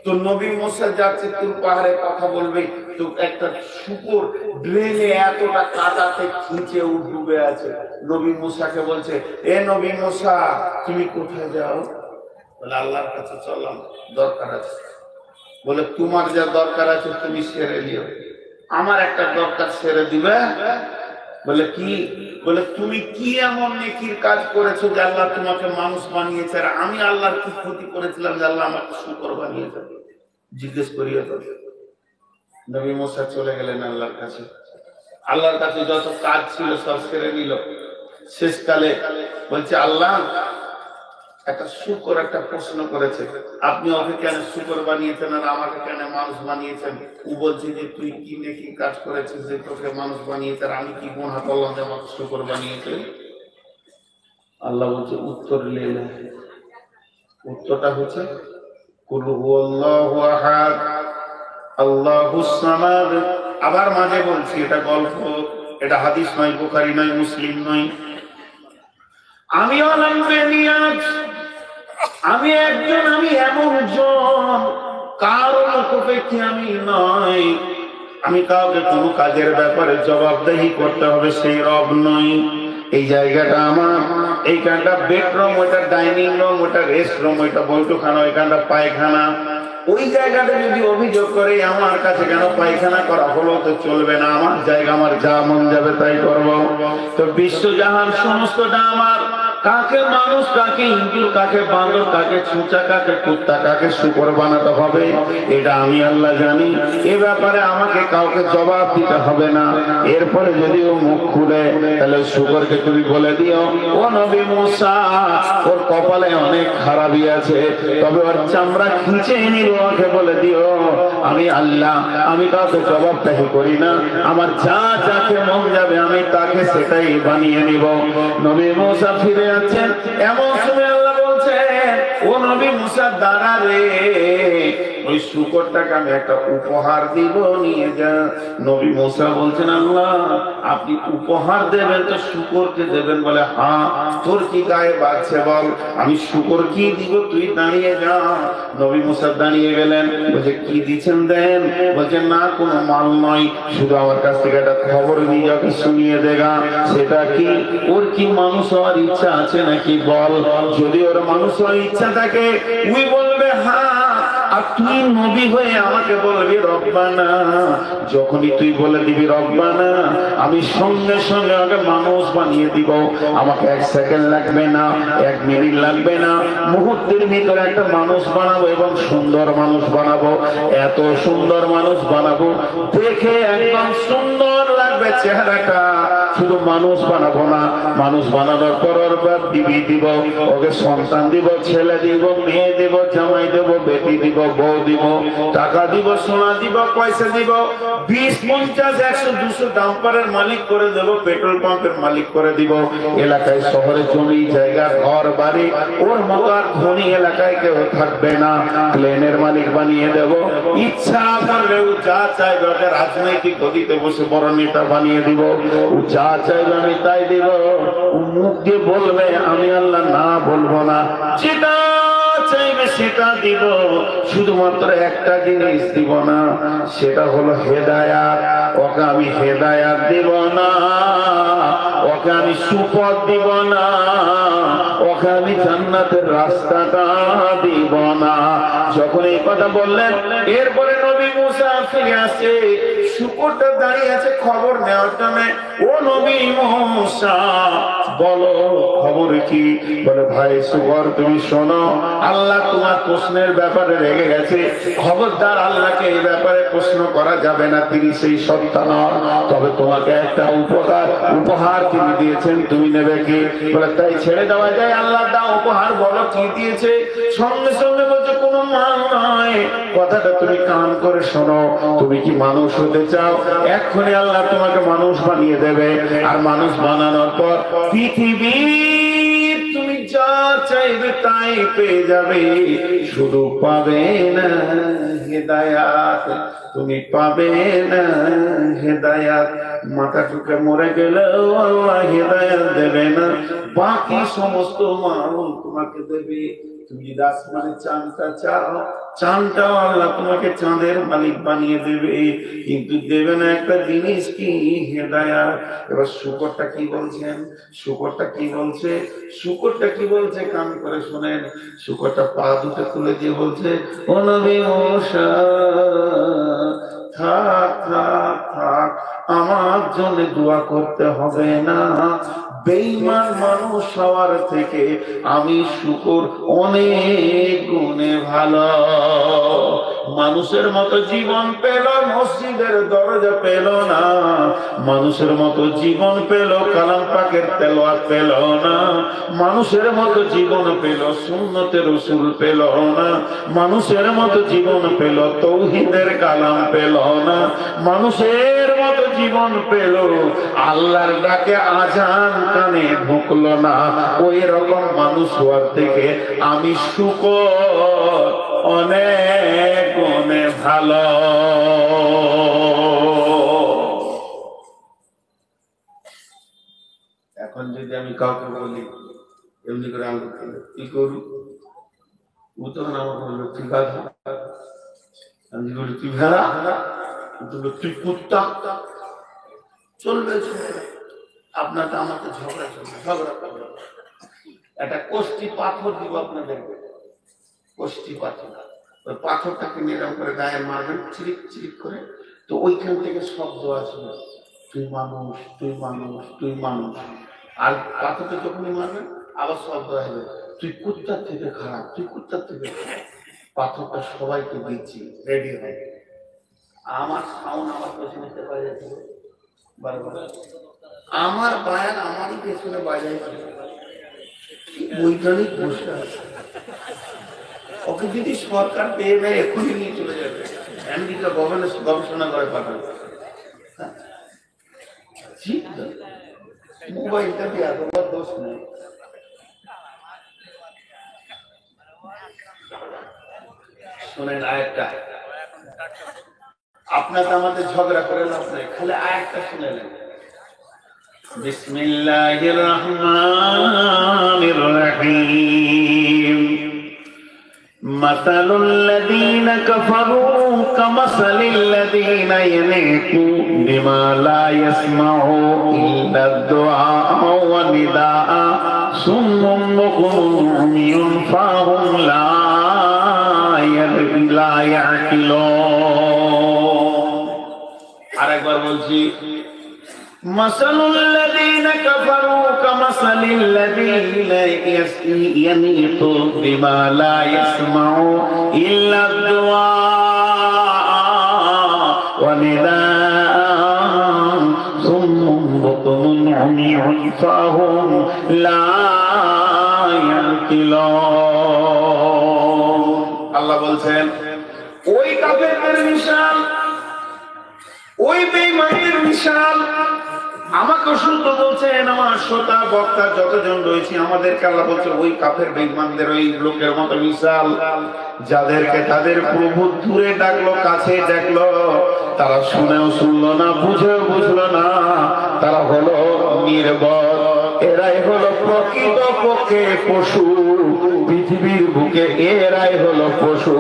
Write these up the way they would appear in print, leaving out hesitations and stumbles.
তো নবী মুসা যাচ্ছে তুর পাহাড়ে কথা বলবে, তো একটা শুকর ড্রেনে এতটা কাদাতে খিঁচে ডুবে আছে। নবী মুসাকে বলছে, এ নবী মুসা তুমি কোথায় যাও? বলে আল্লাহর কাছে চললাম, দরকার আছে। বলে তোমার যা দরকার আছে তুমি সেরে নিও, আমার একটা দরকার সেরে দিবে। বলে কি? বলে তুমি কি এমন নেকির কাজ করেছো যে আল্লাহ তোমাকে মানুষ বানিয়েছে, আর আমি আল্লাহর কি ক্ষতি করেছিলাম যে আল্লাহ আমাকে শুকর বানিয়েছে? জিজ্ঞেস করিয়ে তো। নবী মুসা চলে গেলেন আল্লাহর কাছে। আল্লাহর কাছে যত কাজ ছিল সব সেরে নিল। শেষকালে বলছে, আল্লাহ একটা শুকর একটা প্রশ্ন করেছে, আপনি ওকে কেন শুকর বানিয়েছেন আর আমাকে কেন মানুষ বানিয়েছেন? ও বলছে যে তুই কি নেকি কাজ করেছিস যে তোকে মানুষ বানিয়েছে, আর আমি কি গুনাহ করলাম যে আমাকে শুকর বানিয়েছে? আল্লাহ বলছে উত্তর লেলা। উত্তরটা হচ্ছে কুল হুয়াল্লাহু আহাদ আল্লাহুস সামাদ। আবার মাঝে বলছি এটা গল্প, এটা হাদিস নয়, বুখারী নয়, মুসলিম নয়। আমি আমি একজন, আমি এমন জন, কারো লোকপেক্ষী আমি নয়। আমি কাউকে কোনো কাজের ব্যাপারে জবাবদেহি করতে হবে সেই রব নই। এই জায়গাটা আমার, এইখানটা বেডরুম, ওইটা ডাইনিং রুম, ওইটা রেস্ট রুম, ওইটা বৈঠকখানা, ওইখানটা পায়খানা। ওই জায়গাটা যদি অভিযোগ করে আমার কাছে কেন পায়খানা করা হলো, তো চলবে না। আমার জায়গা, আমার যা মন যাবে তাই করবো। তো বিশ্বজাহান সমস্তটা আমার। কাকে মানুষ, কাকে ইঁদুর, কাকে বাঁদর, কাকে ছুঁচা, কাকে কুত্তা, কাকে শুকর বানাতে হবে এটা আমি আল্লাহ জানি। এ ব্যাপারে আমাকে কাউকে জবাব দিতে হবে না। এরপরে যদি ও মুখ খুলে, তাহলে শুকরকে তুমি বলে দিও, ও নবী মুসা, ওর কপালে অনেক খারাপই আছে, তবে ওর চামড়া খিঁচে নিল। ওকে বলে দিও আমি আল্লাহ, আমি কাউকে জবাবদাহি করি না। আমার যা যাকে মন যাবে আমি তাকে সেটাই বানিয়ে নিব। নবী মুসা ফিরে আছেন, এমন সময় আল্লাহ বলছেন, ও নবী মুসা দাঁড়া রে, ওই শুকরটাকে আমি একটা উপহার দিব, নিয়ে যা। নবী মুসা বলছেন, আল্লাহ আপনি উপহার দেবেন তো শুকরকে দেবেন? বলে হ্যাঁ, তোর কি গায়ে বাজছে বল, আমি শুকর কি দিব, তুই দাঁড়িয়ে যা। নবী মুসা দাঁড়িয়ে গেলেন। বলছে কি দিচ্ছেন দেন? বলছে না কোনো মাল নয়, শুধু আমার কাছ থেকে একটা খবর নিয়ে যাকে শুনিয়ে দেগা। সেটা কি? ওর কি মানুষ হওয়ার ইচ্ছা আছে নাকি বল। যদি ওর মানুষ হওয়ার ইচ্ছা থাকে ওই বলবে হ্যাঁ, আর তুই নবী হয়ে আমাকে বলবি রব্বানা। যখনই তুই বলে দিবি রব্বানা, আমি সঙ্গে সঙ্গে ওকে মানুষ বানিয়ে দিব। আমাকে 1 সেকেন্ড লাগবে না, 1 মিনিট লাগবে না, মুহূর্তের ভিতরে একটা মানুষ বানাবো, এবং সুন্দর মানুষ বানাবো। এত সুন্দর মানুষ বানাবো, দেখে একদম সুন্দর লাগবে চেহারাটা। শুধু মানুষ বানাবো না, মানুষ বানানোর পর ওর বাপ বিবি দিব, ওকে সন্তান দিব, ছেলে দিব, মেয়ে দিব, জামাই দেব, বেটি দিব, বউ দিব, টাকা দিব, সোনা দিব, পয়সা দিব, 20, 50, 100, 200 ডাম্পারের মালিক করে দেব, পেট্রোল পাম্পের মালিক করে দিব। এলাকায় শহরে জমি জায়গা ঘর বাড়ি ওর মতো আর ধনী এলাকায় কেউ থাকবে না। প্লেনের মালিক বানিয়ে দেব। ইচ্ছা করলে ও যা চাইবে, ওকে রাজনৈতিক গদিতে বসে বড় নেতা বানিয়ে দিব। ও যা চাইবে আমি তাই দিব। ও মুখ দিয়ে বলবে আমি আল্লাহ না বলবো না, যেটা চাইবে সেটা দিব। শুধুমাত্র একটা জিনিস দিব না, সেটা হলো হেদায়াত। ওকে আমি হেদায়াত দিব না, ওকে আমি সুপথ দিব না, ওকে আমি জান্নাতের রাস্তাটা দিব না। যখন এই কথা বললেন, এরপরে নবী মুসা ফিরে আসে। শুকরটা দাঁড়িয়ে আছে খবর নেওয়ার জন্য। ও নবী মুসা বলো খবর কি? বলে ভাই শুকর তুমি শোনো, আল্লাহ তোমার প্রশ্নের ব্যাপারে রেগে গেছে। খবরদার আল্লাহকে এই ব্যাপারে প্রশ্ন করা যাবে না, তিনি সেই সত্তা নন। তবে তোমাকে একটা উপহার তিনি দিয়েছেন, তুমি নেবে কি? বলে তাই ছেড়ে দেওয়া যায়? আল্লাহ দাও উপহার, বলো কি দিয়েছে। সঙ্গে সঙ্গে বলছে কোনো মাল নয়, কথাটা তুমি কান করে শোনো। তুমি কি মানুষ হতে চাও? এক্ষুনি আল্লাহ তোমাকে মানুষ বানিয়ে দেবে। আর মানুষ বানানোর পর পৃথিবীর তুমি যা চাইবে তাই পেয়ে যাবে, শুধু পাবে না হেদায়াত। তুমি পাবে না হেদায়াত। মাথা টুকে মরে গেলেও আল্লাহ হেদায়াত দেবে না, বাকি সমস্ত মাল তোমাকে দেবে। তুমি যদি আসমানের চাঁদটা চাও, চাঁদটাও আল্লাহ তোমাকে চাঁদের মালিক বানিয়ে দেবে, কিন্তু দেবে না একটা জিনিস কি? হেদায়াত। এবার শুকরটা কি বলছেন? শুকরটা কি বলছে? শুকরটা কি বলছে? কান করে শোনেন। শুকরটা পা দুটো তুলে দিয়ে বলছে, ও নবী মুসা, থাক থাক থাক, আমার জন্য দোয়া করতে হবে না। বেঈমান মানুষ হওয়ার থেকে আমি শুকর অনেক গুণে ভালো। মানুষের মতো জীবন পেল, মসজিদের দরজা পেল না। মানুষের মতো জীবন পেল, কালাম পাকের তেলাওয়াত পেল না। মানুষের মতো জীবন পেল, সুন্নতে রাসূল পেল না। মানুষের মতো জীবন পেল, তাওহীদের কালাম পেল না। মানুষের মতো জীবন পেল, আল্লাহর ডাকে আজান কানে ঢুকলো না। ওই রকম মানুষ হওয়ার থেকে আমি শুকর অনেক গুণে ভালো। এখন যদি আমি কাউকে বলি এমনি করে আমি কি করু, ও তখন আমাকে বললো ঠিক আছে। আমি বলি তুই ভেড়া, তুই কুত্তা, চলবে আপনারটা আমাকে ঝগড়া চলবে, ঝগড়া করবে। একটা কোষ্ঠী পাথর দিব আপনাদেরকে, কোষ্ঠী পাথর। ওই পাথরটাকে নিরাম করে গায়ে মারবেন, চিরিক চিরিক করে, তো ওইখান থেকে শব্দ আসবে, তুই মানুষ, তুই মানুষ, তুই মানুষ। আর পাথরটা যখনই মারবেন আবার শব্দ আসবে, তুই কুত্তার থেকে খারাপ, তুই কুত্তার থেকে খারাপ। পাথরটা সবাইকে দিচ্ছি, রেডি হয়। আমার সাউন্ড আমার পেছনে পাই যাচ্ছে, আমার বায়ান আমারই পেছনে বাজাই। বৈজ্ঞানিক বসে আছে, ওকে যদি সরকার পেয়ে নেয় এখনই নিয়ে চলে যাবে আমেরিকা গবেষণা করে পাঠাবে। মোবাইলটা দিয়ে এতবার দোষ নেই। শোনেন আয়াতটা, আপনাকে আমাদের ঝগড়া করে লাভ নেই, খালি আয়াতটা শুনে নেন। বিসমিল্লাহির রহমানির রহিম। মাসালুল লাযীনা কাফারু কামাসালিল লাযীনা ইয়ানকু বিমা লা ইয়াসমাউ ইল্লা দুআ ওয়া নিদাআ সুম্মুম বুকুমুন উমিয়ুন ফাহুম লা ইয়াকিলুন। আরেকবার বলছি, মাসালুল লাযীনা কাফারু কামাসালিল লাযীনা ইয়ানকু বিমা লা ইয়াসমাউ ইল্লা দুআ ওয়া নিদাআ সুম্মুম বুকুমুন উমিয়ুন ফাহুম লা ইয়াকিলুন। আল্লাহ বলছেন ওই কাফেরদের মিশাল, ওই বেঈমানের মিশাল। আমাকে শুদ্ধ বলছেন, আমার শ্রোতা বক্তা যতজন রয়েছে আমাদেরকে আল্লাহ বলছে ওই কাফের বেঈমানদের ওই লোকের মতো মিশাল, যাদেরকে তাদের প্রভু দূরে ডাকলো কাছে ডাকলো, তারা শুনেও শুনলো না, বুঝেও বুঝলো না, তারা হলো নির্বোধ। এরাই হলো প্রকৃত পক্ষে পশু পৃথিবীর বুকে, এরাই হলো পশু।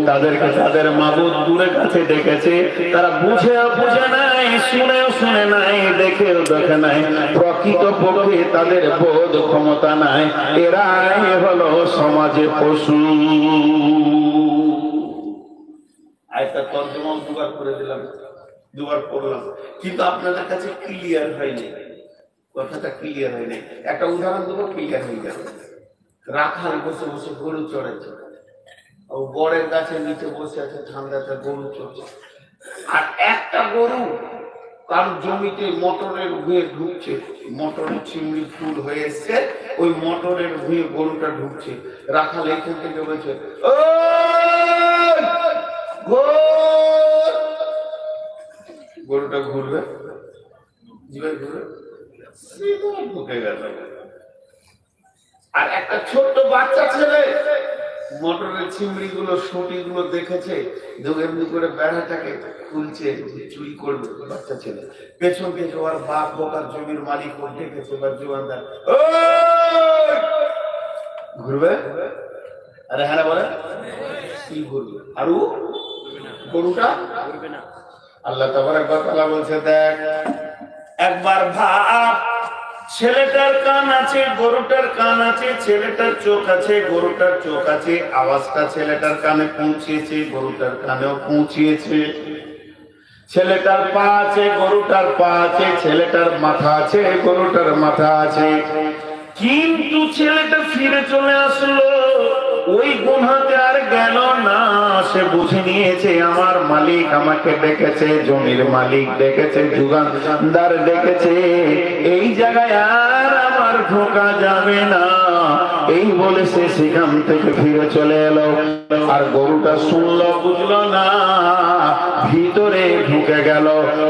তাদেরকে তাদের মাবুদ দূরে কাছে ডেকেছে, তারা বুঝেও বুঝে নাই, শুনেও শুনে নাই, দেখেও দেখে নাই, প্রকৃত পক্ষে তাদের বোধ ক্ষমতা নাই। এরাই হলো সমাজে পশু। আয়াতটা তর্জমা দুবার করে দিলাম, দুবার পড়লাম, কিন্তু আপনাদের কাছে ক্লিয়ার হয়নি, কথাটা ক্লিয়ার হয়নি। একটা উদাহরণ দেবো, ক্লিয়ার হয়ে যাবে। রাখাল বসে বসে গরু চড়াচ্ছে, ও বড়ের গাছের নিচে বসে আছে, ঠান্ডাতে গরু চড়ছে। আর একটা গরু তার জমিতে মোটরের ভুঁয়ে ঢুকছে, মোটরের চিমড়ি ফুল হয়ে এসছে, ওই মোটরের ভুঁয়ে গরুটা ঢুকছে। রাখাল এখান থেকে বলছে, ও গরুটা ঘুরবে, ঘুরবে, ঢুকে গেল। আর একটা ছোট্ট বাচ্চা ছেলে মোটরের চিমড়ি গুলো সুটি গুলো দেখেছে, এমনি করে বেড়াটাকে খুলছে, চুরি করবে বাচ্চা ছেলে। পেছন পেছন আর বাপ বোকার জমির মালিক ওর দেখেছে, এবার জোয়ানদার ঘুরবে, আরে হ্যাঁ বলে কি ঘুরবে আর গরুটা আল্লাহ তাবারক ওয়া তাআলা বলছে দেখ একবার ভাব ছেলেটার কান আছে গরুটার কান আছে ছেলেটার চোখ আছে গরুটার চোখ আছে আওয়াজটা ছেলেটার কানে পৌঁছিয়েছে গরুটার কানেও পৌঁছিয়েছে ছেলেটার পা আছে গরুটার পা আছে ছেলেটার মাথা আছে গরুটার মাথা আছে কিন্তু ছেলেটা ফিরে চলে আসলো ওই গুনহাতে আর গেল না সে বুঝে নিয়েছে আমার মালিক আমাকে ডেকেছে জমির মালিক ডেকেছে যুগানদার ডেকেছে এই জায়গায় আর আমার ঢোকা যাবে না এই বলে সে সেখান থেকে ফিরে চলে এলো আর গরুটা শুনলো বুঝলো না ভিতরে ঢুকে গেল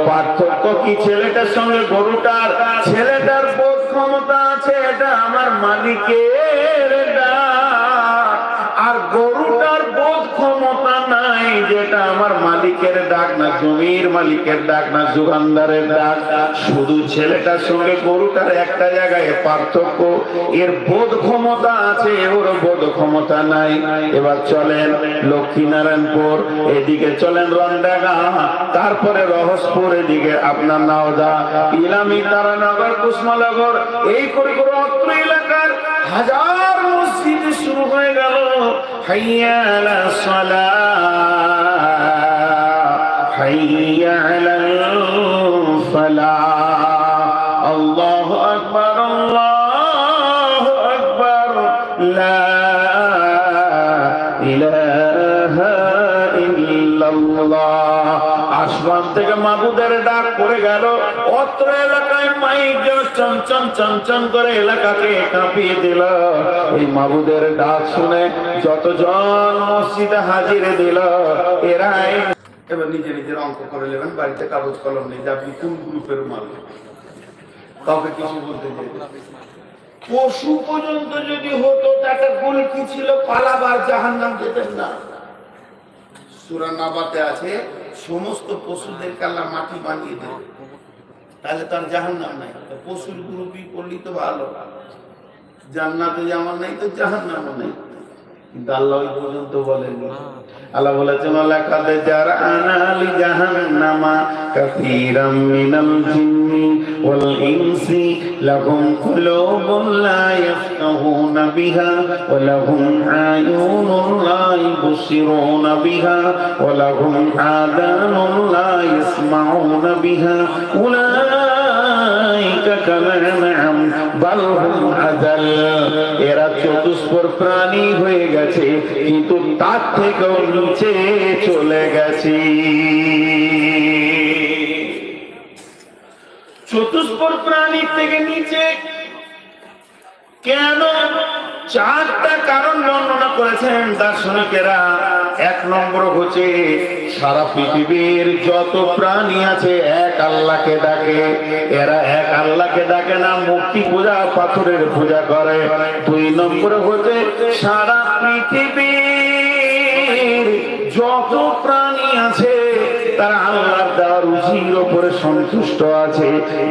পার্থক্য কি ছেলেটার সঙ্গে গরুটার ছেলেটার বোধ ক্ষমতা আছে এটা আমার মালিকের ডাক আর গরুটার বোধ ক্ষমতা নাই যেটা আমার মালিকের ডাক না জমির মালিকের ডাক না যুগানদারের ডাক শুধু ছেলেটার সঙ্গে গরুটার একটা জায়গায় পার্থক্য এর বোধ ক্ষমতা আছে ওর বোধ ক্ষমতা নাই এবার চলেন লক্ষ্মীনারায়ণপুর এদিকে চলেন রন্ডাগা তারপরে রহসপুর এদিকে আপনার নাওদা ইলামি তারানগর কুসমানগর এই করে করে অত্র এলাকার হাজার মসজিদ শুরু হয়ে গেল হাইয়া আলাস সালাহ হাইয়া আলাল ফালাহ আল্লাহু আকবার আল্লাহু আকবার লা ইলাহা ইল্লাল্লাহ আসমান থেকে মাবুদের ডাক পড়ে গেল অত্র এলাকায় মাইক চমচম চমচম করে এলাকাকে কাঁপিয়ে দিল এই মাবুদের ডাক শুনে যতজন মসজিদে হাজির দিল এরাই এবার নিজে নিজের অঙ্ক করে নেবেন বাড়িতে কাগজ কলম নেই যে আপনি কোন গ্রুপের মানুষ কাউকে কিছু বলতে চাই পশু পর্যন্ত যদি হতো তাকে গুল কি ছিল পালাবার জাহান্নাম যেতেন না সূরা নাবাতে আছে সমস্ত পশুদেরকে আল্লাহ মাটি বানিয়ে দেবে তাহলে তার জাহান্নাম নাই পশুর গ্রুপই করলি তো ভালো জান্নাতে যেমন নাই তো জাহান্নামও নাই কিন্তু আল্লাহ ওই পর্যন্ত বলেননি আল্লাহ বলেছেন লাকাদ জারআনা লি জাহান্নামা কাসীরাম মিনাল জিন্নি ওয়াল ইনসি লাহুম কুলুবুন লা ইয়াফকাহুনা বিহা ওয়া লাহুম আয়ুনুন লা ইবসিরুনা বিহা ওয়া লাহুম আযানুন লা ইসমাউনা বিহা উলাইকা কালানাম বাল হুম আযাল এরা চতুষ্পদ প্রাণী হয়ে গেছে কিন্তু তার থেকেও নিচে চলে গেছে চতুষ্পদ প্রাণী থেকে নিচে কেন চারটা কারণ বর্ণনা করেছেন দার্শনিকেরা এক নম্বর হচ্ছে সারা পৃথিবীর যত প্রাণী আছে এক আল্লাহকে ডাকে এরা এক আল্লাহকে ডাকে না মূর্তি পূজা পাথরের পূজা করে দুই নম্বর হচ্ছে সারা পৃথিবীর যত প্রাণী আছে তারা আল্লাহর দেওয়া রুচির উপরে সন্তুষ্ট আছে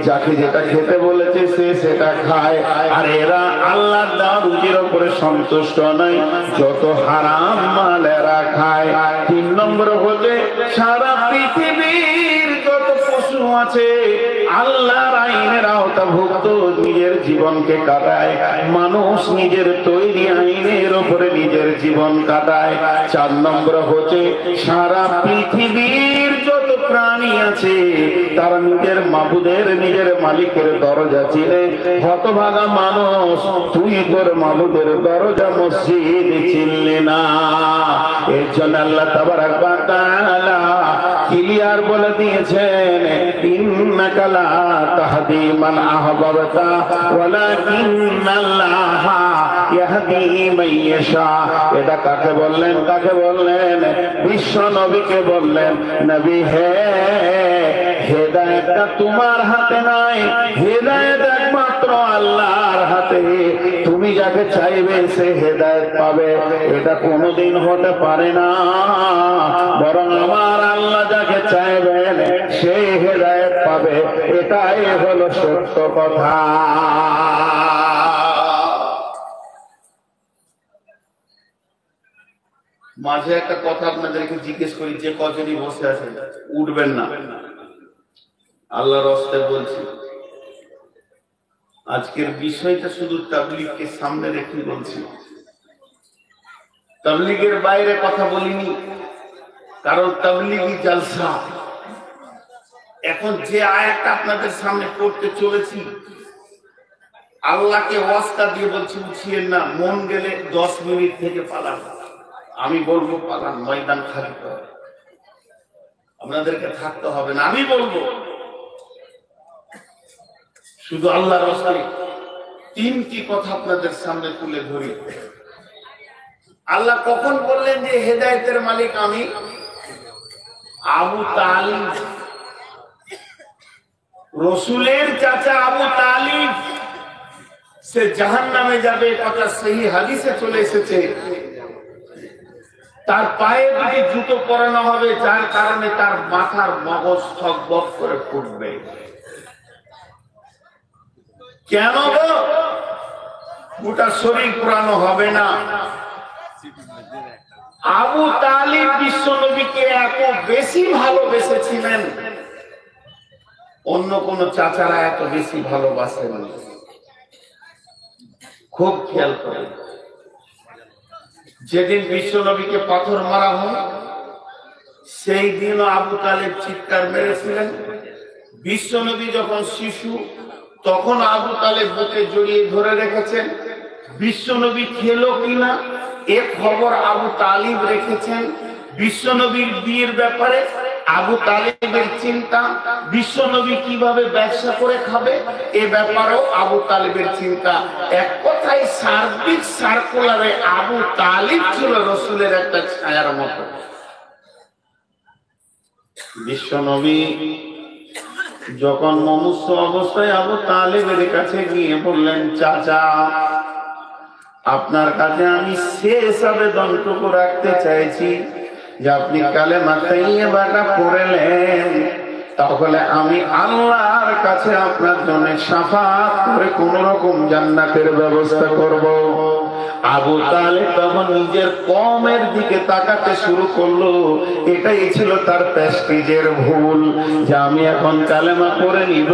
যাকে যেটা খেতে বলেছে সে সেটা খায় আর এরা আল্লাহর দেওয়া রুচির উপরে সন্তুষ্ট নয় যত হারাম মাল এরা খায় তিন নম্বর হচ্ছে সারা পৃথিবীর যত পশু আছে আল্লাহর আইনের আওতাভুক্ত নিজের জীবনকে কাটায় মানুষ নিজের তৈরি আইনের উপরে নিজের জীবন কাটায় চার নম্বর হচ্ছে সারা পৃথিবীর যত প্রাণী আছে তারা নিজের মাবুদের নিজের মালিকের দরজা চিনে হতভাগা মানুষ তুই তোর মাবুদের দরজা মসজিদ চিনলি না এর জন্য আল্লাহ তাবারক ওয়া তাআলা ক্লিয়ার বলে দিয়েছেন ইন্নাকা লা তাহদি মান আহবাবতা ওয়ালাকিন্নাল্লাহা ইয়াহদি মান ইয়াশা এটা কাকে বললেন বিশ্ব নবীকে বললেন নবী হে হেদায়েতটা তোমার হাতে নাই হেদায়েত একমাত্র আল্লাহর হাতে তুমি যাকে চাইবে সে হেদায়েত পাবে এটা কোনোদিন হতে পারে না বরং আমার আল্লাহ যাকে চাইবেন সে হেদায়েত পাবে এটাই হলো সত্য কথা মাঝে একটা কথা আপনাদেরকে জিজ্ঞেস করি, যে কজনই বসে আছেন উঠবেন না, আল্লাহর রাস্তায় বলছি। আজকের বিষয়টা শুধু তাবলীগকে সামনে রেখে বলছি, তাবলীগের বাইরে কথা বলিনি, কারণ তাবলীগই জালসা। এখন যে আয়াতটা আপনাদের সামনে পড়তে চলেছি, আল্লাহকে ওয়াস্তা দিয়ে বলছি উঠিয়েন না, মন গেলে 10 মিনিট থেকে পালান। আমি বলবো পালান, ময়দান খালি করে, আপনাদেরকে থাকতে হবে না, আমি বলবো। শুধু আল্লাহর রাস্তায় 3টি কথা আপনাদের সামনে তুলে ধরি। আল্লাহ কখন বললেন যে হেদায়েতের মালিক আমি? আবু তালিব, রসুলের চাচা আবু তালিব, সে জাহান্নামে যাবে, কথা সহি হাদিসে চলে এসেছে। তার পায়ে দুটি জুতো পরানো হবে, যার কারণে তার মাথার মগজ থকবক করে ফুটবে। কেন গো? গোটা শরীর পুরানো হবে না। আবু তালিব বিশ্ব নবীকে এত বেশি ভালোবেসেছিলেন, অন্য কোন চাচারা এত বেশি ভালোবাসেন। খুব খেয়াল করে, যেদিন বিশ্ব নবীকে পাথর মারা হয় সেই দিনও আবু তালিব চিৎকার মেরেছিলেন। বিশ্ব নবী যখন শিশু, তখন আবু তালিব বুকে জড়িয়ে ধরে রেখেছেন। বিশ্ব নবী খেলো কিনা এ খবর আবু তালিব রেখেছেন। বিশ্ব নবীর বিয়ের ব্যাপারে আবু তালিবের চিন্তা, বিশ্ব নবী কিভাবে ব্যবসা করে খাবে এ ব্যাপারেও আবু তালিবের চিন্তা। এক কথায় সার্বিক সার্কুলারে আবু তালিব ছিল রসুলের একটা ছায়ার মতো। বিশ্ব নবী যখন মনুষ্য অবস্থায় আবু তালিবের কাছে গিয়ে বললেন, চাচা আপনার কাছে আমি শেষ আবেদনটুকু রাখতে চাইছি যে আপনি কালেমা তাইয়্যিবাটা পড়লেন, তাহলে আমি আল্লাহর কাছে আপনার জন্য শাফাত করে কোন রকম জান্নাতের ব্যবস্থা করব। আবু তালিব তখন নিজের কমের দিকে তাকাতে শুরু করলো। এটাই ছিল তার প্রেস্টিজের ভুল, যে আমি এখন কালেমা পড়ে নিব,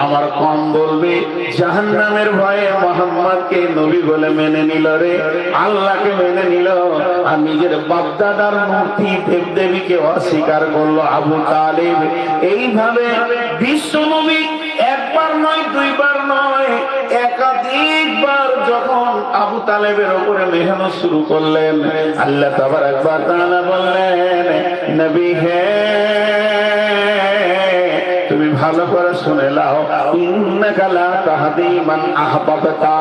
আমার কম বলবে জাহান্নামের ভয়ে মুহাম্মদকে নবী বলে মেনে নিল রে, আল্লাহকে মেনে নিল, আর নিজের বাপদাদার মূর্তি দেবদেবীকে অস্বীকার করলো আবু তালিব। এইভাবে বিশ্ব নবী একবার নয়, দুইবার নয়, একাধিকবার যখন আবু তালেবের উপরে মেহনত শুরু করলেন, আল্লাহ তাবারাক ওয়া তাআলা বললেন, নবী হে তুমি ভালো করে শুনে নাও, ইন্নাকা লা তাহদি মান আহবাবতা,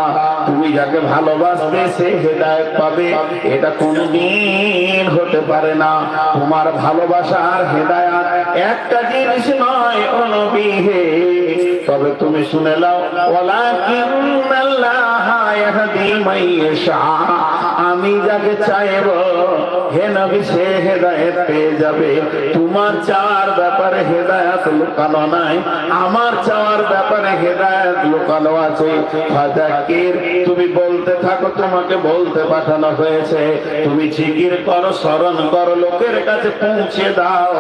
তুমি যাকে ভালোবাসবে সে হেদায়েত পাবে, এটা কোনদিন হতে পারে না। তোমার ভালোবাসা আর হেদায়েত একটা জিনিস নয় ও নবী হে, তবে তুমি শুনে নাও, ওয়ালাকিন্নাল্লাহা ইয়াহদি মান ইয়াশা, আমি যাকে চাইব হে নবী সে হেদায়েত পেয়ে যাবে। তোমার চাওয়ার ব্যাপারে হেদায়েত লুকানো নাই, আমার চাওয়ার ব্যাপারে হেদায়েত লুকানো আছে। ফাযাক্কির, তুমি বলতে থাকো, তোমাকে বলতে পাঠানো হয়েছে, তুমি জিকির করো, স্মরণ করো, লোকের কাছে পৌঁছে দাও।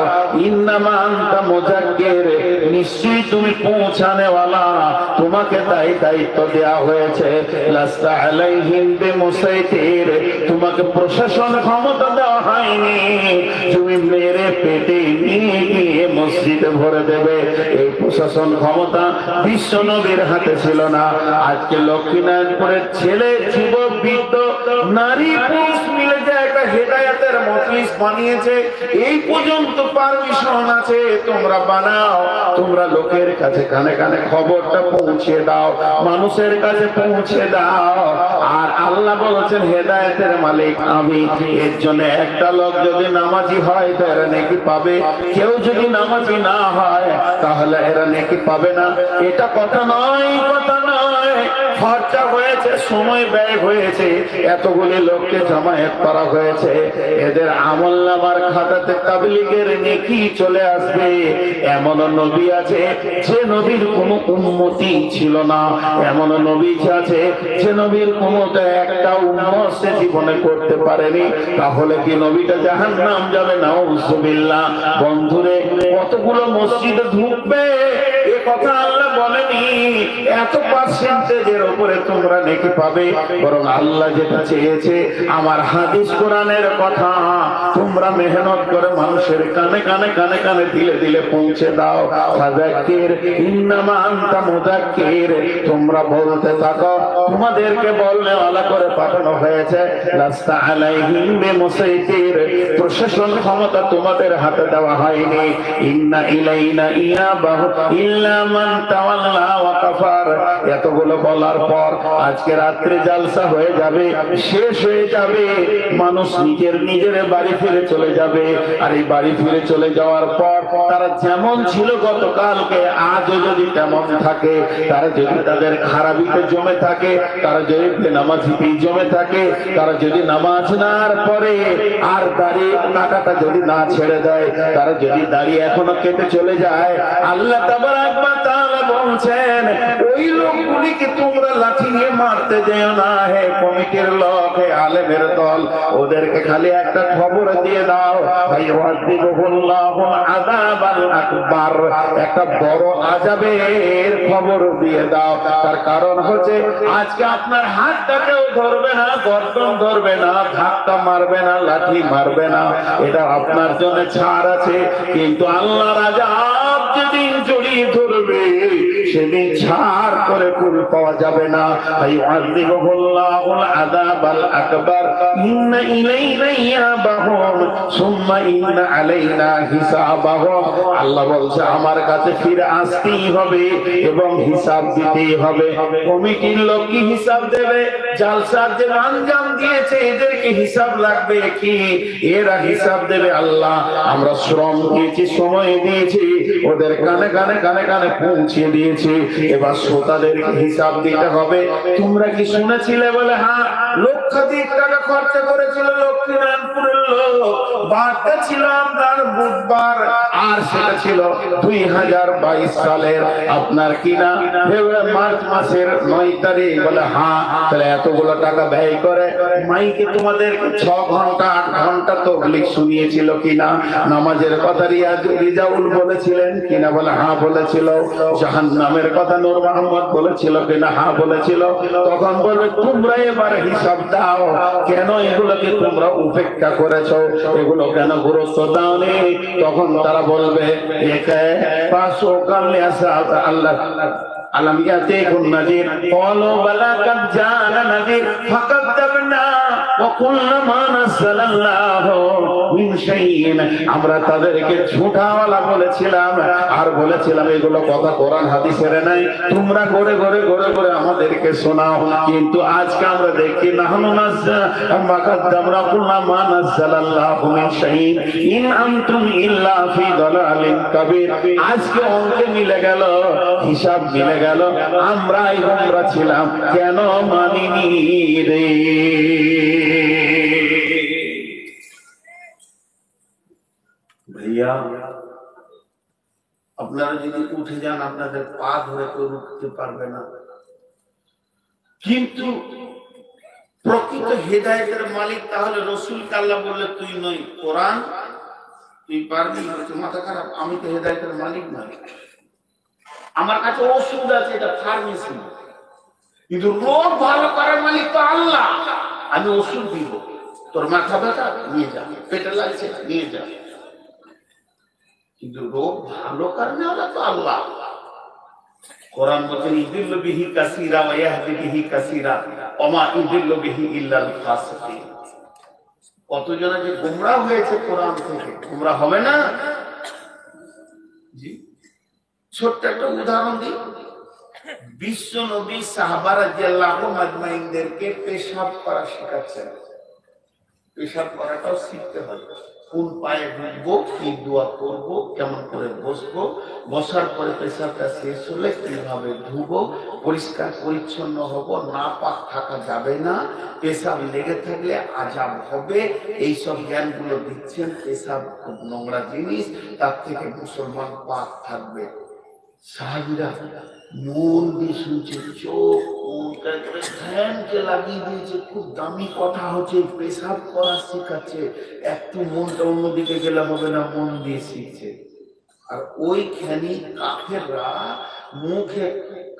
ইন্নামা আনতা মুযাক্কির, নিশ্চয়ই তুমি পৌঁছানেওয়ালা, তোমাকে তাই দায়িত্ব দেয়া হয়েছে। লাস্তা আলাইহিম বিমুসাইতির, তোমাকে প্রশাসন ক্ষমতা দেওয়া হয়নি, তুমি মেরে পেটে নিয়ে গিয়ে মসজিদে ভরে দেবে, এই প্রশাসন ক্ষমতা বিশ্ব নবীর হাতে ছিল না। আজকে লক্ষ্মীনারায়ণপুরের ছেলে, যুবক, বৃদ্ধ, নারী, পুরুষ মিলে যে একটা হেদায়েতের মজলিস বানিয়েছে, এই পর্যন্ত পারমিশন আছে, তোমরা বানাও, তোমরা লোকের কাছে কানে কানে খবরটা পৌঁছে দাও, মানুষের কাছে পৌঁছে দাও। আর আল্লাহ বলেছেন হেদায়েতের মালিক আমি। এর জন্য একটা লোক যদি নামাজি হয় তো এরা নেকি পাবে, কেউ যদি নামাজি না হয় তাহলে এরা নেকি পাবে না। এটা কথা নয়, কথা নয়, খরচা হয়েছে, সময় ব্যয় হয়েছে, এতগুলি লোককে জমায়েত করা হয়েছে, এদের আমলনামার খাতাতে তাবলীগের নেকি চলে আসবে। এমন নবী আছে যে নবীর কোনো উম্মতি ছিল না, এমন নবী আছে যে নবীর উম্মতে একটা উম্মত সে জীবনে করতে পারেনি, তাহলে কি নবীটা জাহান্নাম যাবে? নাউজুবিল্লাহ। বন্ধুরে, কতগুলো মসজিদে ঢুকবে এ কথা আল্লাহ বলেনি এত পার্সেন্টেজের উপরে তোমরা নেকি পাবে, বরং আল্লাহ যেটা চেয়েছে আমার হাদিস কোরআনের কথা তোমরা মেহনত করে মানুষের কানে কানে কানে কানে দিলে দিলে পৌঁছে দাও। ফাযাক্কির ইন্নামা আনতা মুযাক্কির, তোমরা বলতে থাকো, তোমাদেরকে বললে আলা করে পাঠানো হয়েছে। লাস্তা আলাইহিম বিমুসাইতির, প্রশাসন ক্ষমতা তোমাদের হাতে দেওয়া হয়নি। ইন্না ইলাইনা ইয়াবাহু ইল্লা মান তাওয়াল্লা ওয়া কাফার। এতগুলো বলার পর আজকে রাত্রে জালসা হয়ে যাবে, শেষ হয়ে যাবে, মানুষ নিজের নিজের বাড়ি ফিরে চলে যাবে। আর এই বাড়ি ফিরে চলে যাওয়ার পর তারা যেমন ছিল গতকালকে আজও যদি তেমন থাকে, তারা যদি তাদের খারাপিতে জমে থাকে, তারা যদি বেনামাজিতে জমে থাকে, তারা যদি নামাজ নার পরে আর দাড়ি কাটাটা যদি না ছেড়ে দেয়, তারা যদি দাড়ি এখনো কেটে চলে যায়, আল্লাহ তাবারাক ওয়া তাআলা বলছেন ওই লোকগুলিকে তোমরা লাঠি নিয়ে মারতে যেও না। হে কমিটির লোক, হে আলেমের দল, ওদেরকে খালি একটা খবর দিয়ে দাও, ফায়ুআযিবুহুল্লাহু আযাবাল আকবার, একটা বড় আযাবের খবর দিয়ে দাও। তার কারণ হচ্ছে আজকে আপনার হাতটাকেও ধরবে না, গর্দন ধরবে না, ধাক্কা মারবে না, লাঠি মারবে না, এটা আপনার জন্য ছাড় আছে। কিন্তু আল্লাহর আযাব যেদিন জড়িয়ে ধরবে সেদিন ছাড় করে কুল পাওয়া যাবে না। ফায়ুআযিবুহুল্লাহুল আযাবাল আকবার, ইন্না ইলাইনা ইয়াবাহুম সুম্মা ইন্না আলাইনা হিসাবাহুম। আল্লাহ বলছে আমার কাছে ফিরে আসতেই হবে এবং হিসাব দিতেই হবে। কমিটির লোক কি হিসাব দেবে? জালসার যে আঞ্জাম দিয়েছে এদেরকে হিসাব লাগবে কি? এরা হিসাব দেবে আল্লাহ। আমরা শ্রম দিয়েছি, সময় দিয়েছি, ওদের কানে কানে কানে কানে পৌঁছে দিয়েছি, এবার শ্রোতাদেরকে হিসাব দিতে হবে। তোমরা কি শুনেছিলে? বলে হ্যাঁ, লক্ষাধিক টাকা খরচা করেছিল লক্ষ্মীনারায়ণপুরের লোক। বারটা ছিল আপনার বুধবার, আর সেটা ছিল 2022 সালের আপনার কিনা মার্চ মাসের 9 তারিখ। বলে হ্যাঁ, তাহলে এতগুলো টাকা ব্যয় করে মাইকে তোমাদেরকে 6 ঘন্টা 8 ঘন্টা তাবলীগ শুনিয়েছিল কিনা? নামাজের কথা রিজাউল বলেছিলেন কিনা? বলে হ্যাঁ বলেছিল। জাহান্নামের কথা নূর মোহাম্মদ বলেছিল কিনা? হ্যাঁ বলেছিল। তখন বলবে তোমরা এবার হিসাব দাও, কেন এগুলোকে তোমরা উপেক্ষা করেছো, এগুলো কেন গুরুত্ব দাওনি? তখন তারা বলবে আল্লাহ আলম ইয়াতিকুম নাযীর ক্বালু বালা কাদ জাআনা নাযীর ফাকাযযাবনা ওয়া কুল্লা মা নাযালাল্লাহু মিন শাইইন। আমরা তাদেরকে ঝুঠাওয়ালা বলেছিলাম আর বলেছিলাম এগুলো কথা কোরআন হাদিসের নাই, তোমরা গড়ে গড়ে গড়ে গড়ে আমাদেরকে শোনাও। কিন্তু আজকে আমরা দেখি নাহনু মাকাদ্দামরা কুল্লা মা নাযালাল্লাহু মিন শাইইন ইন আনতুম ইল্লা ফি দালালিন কাবীর। আজকে অঙ্কে মিলে গেল, হিসাব মিলে গেল, আমরাই গোমরা ছিলাম, কেন মানিনি রে? ভাইয়া, আপনারা যদি উঠে যান আপনাদের পা ধরে কেউ রুখতে পারবে না। কিন্তু প্রকৃত হেদায়েতের মালিক তাহলে রাসূলকে আল্লাহ বললে তুই নই, কোরআন তুই পারবি? মাথা খারাপ, আমি তো হেদায়েতের মালিক নই। আমার কাছে ওষুধ আছে, এটা ফার্মেসি, কিন্তু রোগ ভালো করার মালিক তো আল্লাহ। আমি ওষুধ দিব, তোর মাথা ব্যথা নিয়ে যা, পেটে লাগছে নিয়ে যা, কিন্তু রোগ ভালো কারণে ওরা তো আল্লাহ। কোরআন বলছে ইযিল্লু বিহি কাসীরা ওয়া ইয়াহদি বিহি কাসীরা ওয়া মা ইযিল্লু বিহি ইল্লাল ফাসিকিন। কতজন যে গোমরাহ হয়েছে কোরআন থেকে, গোমরাহ হবে না? জি, ছোট্ট একটা উদাহরণ দিই। বিশ্ব নবী সাহাবা রাদিয়াল্লাহু আজমাইনদেরকে পেশাব করা শেখাচ্ছেন। পেশাব করাটাও শিখতে হবে। কোন পায়ে ঢুকবো, কি দোয়া করবো, কেমন করে বসবো, বসার পরে পেশাবটা শেষ হলে কিভাবে ধুবো, পরিষ্কার পরিচ্ছন্ন হব, না পাক থাকা যাবে না, পেশাব লেগে থাকলে আযাব হবে, এইসব জ্ঞানগুলো দিচ্ছেন। পেশাব খুব নোংরা জিনিস, তার থেকে মুসলমান পাক থাকবে। সাহাবীরা মন দিয়ে শুনছে, চোখ ধ্যানকে লাগিয়ে দিয়েছে। খুব দামি কথা হচ্ছে, পেশাব করা শেখাচ্ছে, একটু মনটা অন্যদিকে গেলে হবে না, মন দিয়ে শিখছে। আর ওইখানে কাফেররা মুখে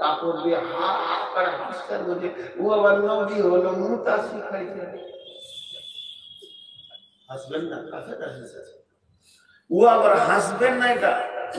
কাপড় দিয়ে হা করে হাসতে বলছে, ও আবার নবী হলো, মুতা শিখাইছে। হাসবেন না, কাফের হাসছে, ও আবার হাসবেন না, এটা